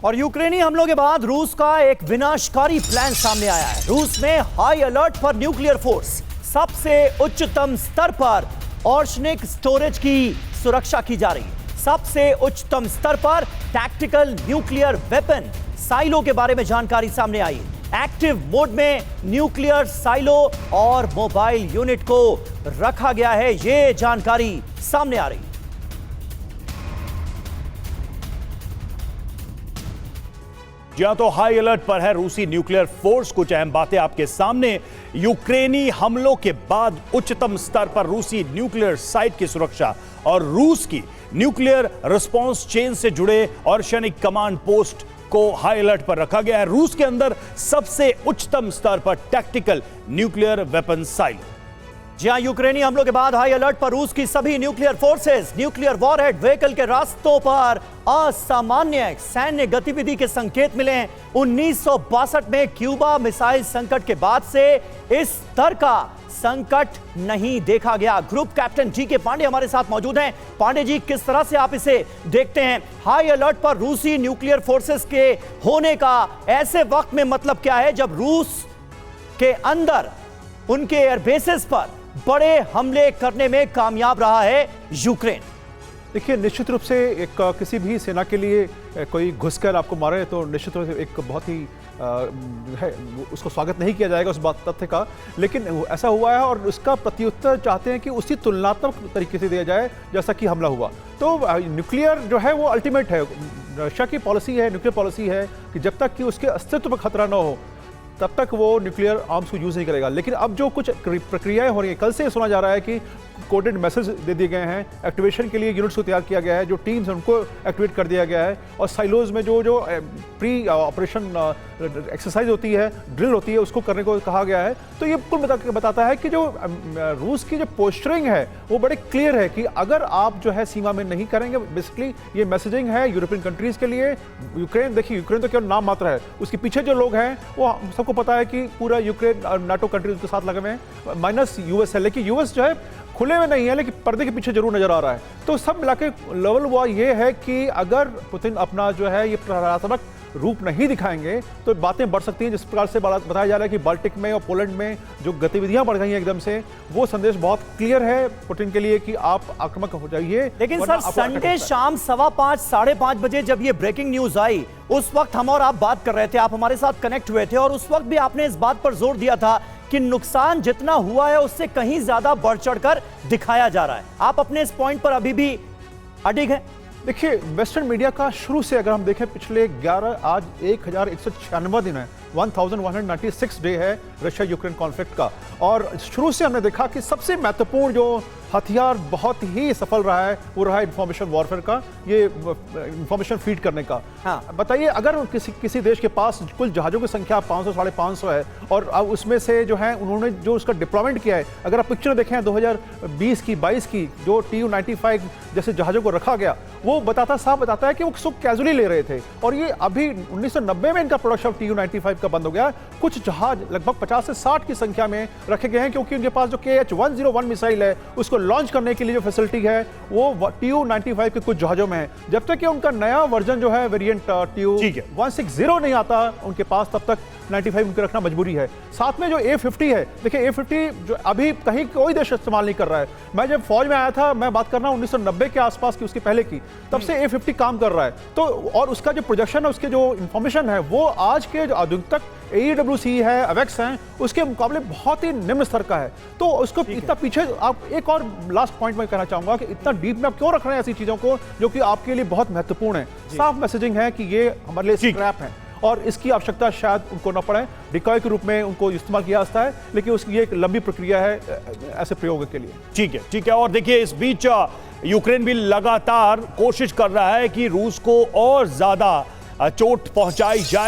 और यूक्रेनी हमलों के बाद रूस का एक विनाशकारी प्लान सामने आया है। रूस में हाई अलर्ट पर न्यूक्लियर फोर्स, सबसे उच्चतम स्तर पर ऑर्शनिक स्टोरेज की सुरक्षा की जा रही है। सबसे उच्चतम स्तर पर टैक्टिकल न्यूक्लियर वेपन साइलो के बारे में जानकारी सामने आई। एक्टिव मोड में न्यूक्लियर साइलो और मोबाइल यूनिट को रखा गया है, यह जानकारी सामने आ रही है। जहां तो हाई अलर्ट पर है रूसी न्यूक्लियर फोर्स। कुछ अहम बातें आपके सामने। यूक्रेनी हमलों के बाद उच्चतम स्तर पर रूसी न्यूक्लियर साइट की सुरक्षा और रूस की न्यूक्लियर रिस्पांस चेन से जुड़े ऑर्शनिक कमांड पोस्ट को हाई अलर्ट पर रखा गया है। रूस के अंदर सबसे उच्चतम स्तर पर टैक्टिकल न्यूक्लियर वेपन साइलो। जहां यूक्रेनी हमलों के बाद हाई अलर्ट पर रूस की सभी nuclear forces, nuclear warhead vehicle के रास्तों पर असामान्य सैन्य गतिविधि के संकेत मिले हैं। 1962 में क्यूबा मिसाइल संकट के बाद से इस स्तर का संकट नहीं देखा गया। Group captain GK. पांडे हमारे साथ मौजूद हैं। पांडे जी, किस तरह से आप इसे देखते हैं? हाई अलर्ट पर रूसी न्यूक्लियर फोर्सेस के होने का ऐसे वक्त में मतलब क्या है जब रूस के अंदर उनके एयरबेसेस पर बड़े हमले करने में कामयाब रहा है यूक्रेन? देखिए, निश्चित रूप से एक किसी भी सेना के लिए कोई घुसकर आपको मारे तो निश्चित रूप से एक बहुत ही है, उसको स्वागत नहीं किया जाएगा उस बात तथ्य का। लेकिन ऐसा हुआ है और उसका प्रत्युत्तर चाहते हैं कि उसी तुलनात्मक तरीके से दिया जाए जैसा कि हमला हुआ। तो न्यूक्लियर जो है वो अल्टीमेट है। रशिया की पॉलिसी है, न्यूक्लियर पॉलिसी है कि जब तक कि उसके अस्तित्व पर खतरा न हो तब तक वो न्यूक्लियर आर्म्स को यूज़ नहीं करेगा। लेकिन अब जो कुछ प्रक्रियाएं हो रही हैं, कल से सुना जा रहा है कि कोडेड मैसेज दे दिए गए हैं, एक्टिवेशन के लिए यूनिट्स को तैयार किया गया है, जो टीम्स हैं उनको एक्टिवेट कर दिया गया है, और साइलोज में जो प्री ऑपरेशन एक्सरसाइज होती है, ड्रिल होती है, उसको करने को कहा गया है। तो ये कुल बताता है कि जो रूस की जो पोस्चरिंग है वो बड़े क्लियर है कि अगर आप जो है सीमा में नहीं करेंगे, बेसिकली ये मैसेजिंग है यूरोपियन कंट्रीज के लिए। यूक्रेन, देखिए यूक्रेन तो केवल नाम मात्र है, उसके पीछे जो लोग हैं वो सबको पता है कि पूरा यूक्रेन नाटो कंट्रीज के साथ लगे हुए हैं, माइनस यूएस है। लेकिन यूएस जो है खुले में नहीं है, लेकिन पर्दे के पीछे जरूर नजर आ रहा है। तो सब मिला के लेवल हुआ ये है कि अगर पुतिन अपना जो है ये प्रहारात्मक रूप नहीं दिखाएंगे तो बातें बढ़ सकती हैं। जिस प्रकार से बताया जा रहा है कि बाल्टिक में और पोलैंड में जो गतिविधियां बढ़ गई हैं एकदम से, वो संदेश बहुत क्लियर है पुतिन के लिए कि आप आक्रामक हो जाइए। लेकिन सर, संडे शाम 5:15 साढ़े 5 बजे जब ये ब्रेकिंग न्यूज आई, उस वक्त हम और आप बात कर रहे थे, आप हमारे साथ कनेक्ट हुए थे, और उस वक्त भी आपने इस बात पर जोर दिया था कि नुकसान जितना हुआ है उससे कहीं ज्यादा बढ़ चढ़कर दिखाया जा रहा है। आप अपने इस पॉइंट पर अभी भी अडिग हैं? देखिए, वेस्टर्न मीडिया का शुरू से अगर हम देखें पिछले 11 आज 1196 दिन है, 1196 डे है रशिया यूक्रेन कॉन्फ्लिक्ट का। और शुरू से हमने देखा कि सबसे महत्वपूर्ण जो हथियार बहुत ही सफल रहा है वो रहा है इंफॉर्मेशन वॉरफेयर का, ये इंफॉर्मेशन फीड करने का। हाँ। बताइए, अगर किसी देश के पास कुल जहाज़ों की संख्या 500 साढ़े 500 है, और अब उसमें से जो है उन्होंने जो उसका डिप्लॉयमेंट किया है, अगर आप पिक्चर देखें 2020 की 22 की जो Tu-95 जैसे जहाज़ों को रखा गया, वो साफ बताता है कि वो उसको कैजुअली ले रहे थे। और ये अभी 1990 में इनका प्रोडक्शन Tu-95 का बंद हो गया। कुछ जहाज लगभग 50 से 60 की संख्या में रखे गए हैं, क्योंकि उनके पास जो KH-101 मिसाइल है उसको लॉन्च करने के लिए जो फैसिलिटी है वो Tu-95 के कुछ जहाजों में है। जब तक कि उनका नया वर्जन जो है वेरिएंट Tu-160 नहीं आता उनके पास, तब तक 95 उनके रखना मजबूरी है। साथ में जो A-50 है, देखिए A-50 जो अभी कहीं कोई देश इस्तेमाल नहीं कर रहा है। मैं जब फौज में आया था, मैं बात कर रहा हूँ 1990 के आसपास की, उसके पहले की, तब से A-50 काम कर रहा है। तो और उसका जो प्रोजेक्शन है, उसके जो इंफॉर्मेशन है, वो आज के जो आधुनिक तक AEWC है, अवेक्स हैं, उसके मुकाबले बहुत ही निम्न स्तर का है। तो उसको इतना पीछे, आप एक और लास्ट पॉइंट में कहना चाहूंगा कि इतना डीप में आप क्यों रख रहे हैं ऐसी चीजों को जो कि आपके लिए बहुत महत्वपूर्ण है। साफ मैसेजिंग है कि ये हमारे लिए स्क्रैप है और इसकी आवश्यकता शायद उनको न पड़े। डिकॉय के रूप में उनको इस्तेमाल किया जाता है, लेकिन उसकी एक लंबी प्रक्रिया है ऐसे प्रयोग के लिए। ठीक है। और देखिए, इस बीच यूक्रेन भी लगातार कोशिश कर रहा है कि रूस को और ज्यादा चोट पहुंचाई जाए।